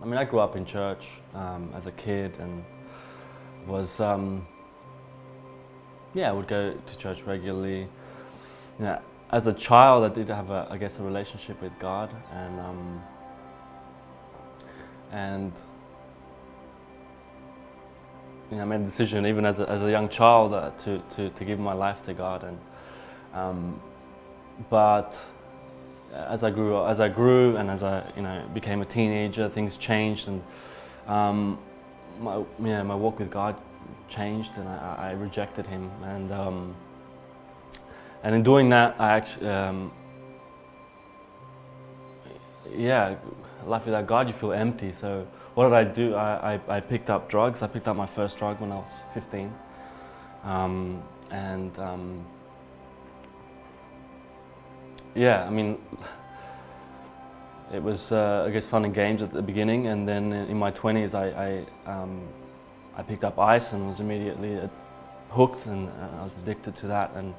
I mean, I grew up in church as a kid and was, yeah, I would go to church regularly. You know, as a child, I did have I guess, a relationship with God, and you know, I made a decision even as a young child to give my life to God, but as I grew and as I became a teenager, things changed, and my walk with God changed, and I rejected Him, and in doing that, I actually life without God, you feel empty. So what did I do? I picked up drugs. I picked up my first drug when I was 15, yeah, I mean, it was I guess fun and games at the beginning, and then in my 20s I picked up ice and was immediately hooked, and I was addicted to that. And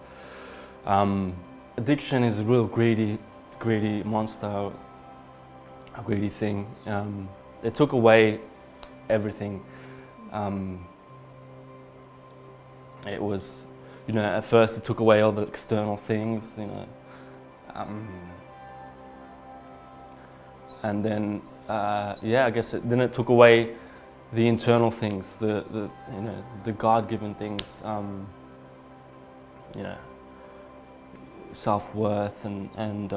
addiction is a real greedy monster, a greedy thing. It took away everything. It was, at first it took away all the external things, and then I guess then it took away the internal things, the God-given things, self-worth and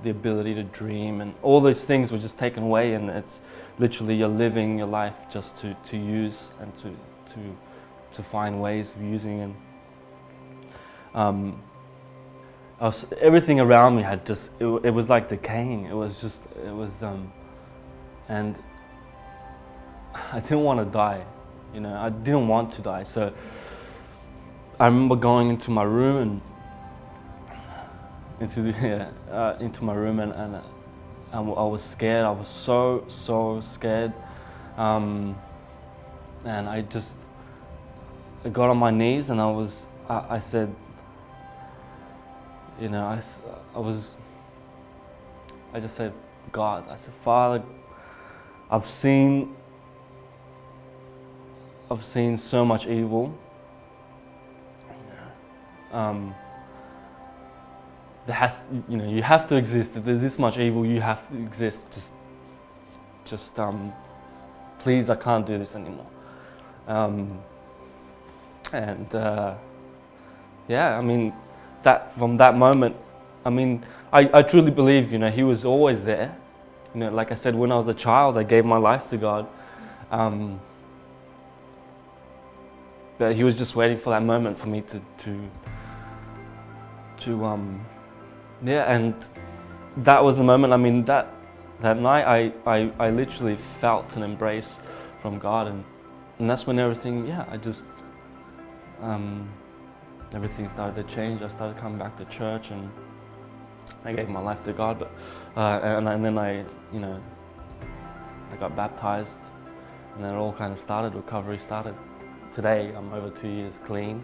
the ability to dream, and all those things were just taken away, and it's literally you're living your life just to use and to find ways of using. And everything around me had just, it was like decaying. It was, and I didn't want to die, I didn't want to die. So I remember going into my room into my room, and I was scared. I was so scared, and I got on my knees, and I said, I just said, God, I said, Father, I've seen so much evil. You have to exist. If there's this much evil, you have to exist. Just please, I can't do this anymore. I mean, from that moment, I mean, I truly believe, He was always there. Like I said, when I was a child, I gave my life to God. But He was just waiting for that moment for me and that was the moment. I mean, that night I literally felt an embrace from God, and that's when everything, everything started to change. I started coming back to church, and I gave my life to God, but and then I got baptized, and then it all kind of started. Recovery started. Today I'm over 2 years clean.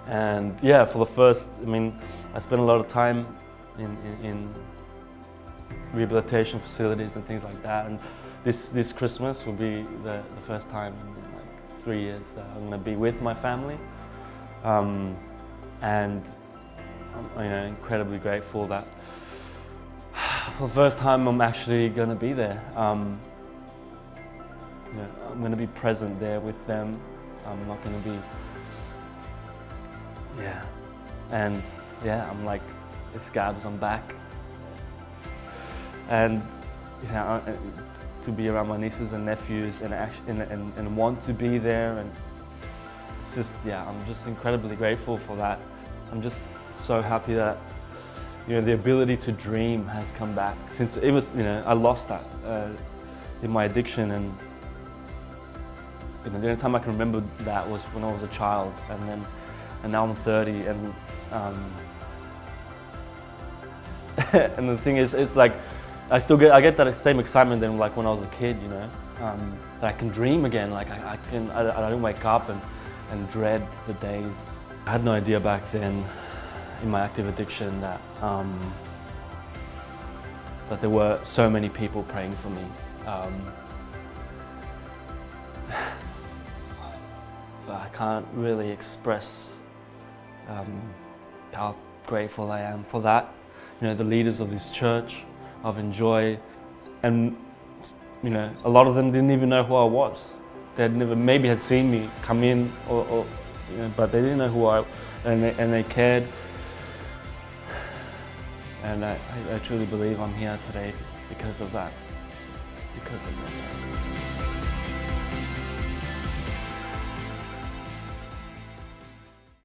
And for the first, I spent a lot of time in rehabilitation facilities and things like that. And this Christmas will be the first time in like 3 years that I'm going to be with my family. And I'm incredibly grateful that for the first time I'm actually going to be there. I'm going to be present there with them. I'm not going to be. I'm like, it's Gabs, I'm back. And to be around my nieces and nephews and want to be there, and it's just, I'm just incredibly grateful for that. I'm just so happy that the ability to dream has come back, since it was, I lost that in my addiction, and the only time I can remember that was when I was a child, and now I'm 30, and and the thing is, it's like I get that same excitement then, like when I was a kid, that I can dream again. Like I don't wake up and dread the days. I had no idea back then in my active addiction that but there were so many people praying for me. I can't really express how grateful I am for that. You know, the leaders of this church, of Enjoy, and you know, a lot of them didn't even know who I was. They'd never, maybe had seen me come in, or you know, but they didn't know who I, and they cared. And I truly believe I'm here today because of that. Because of that.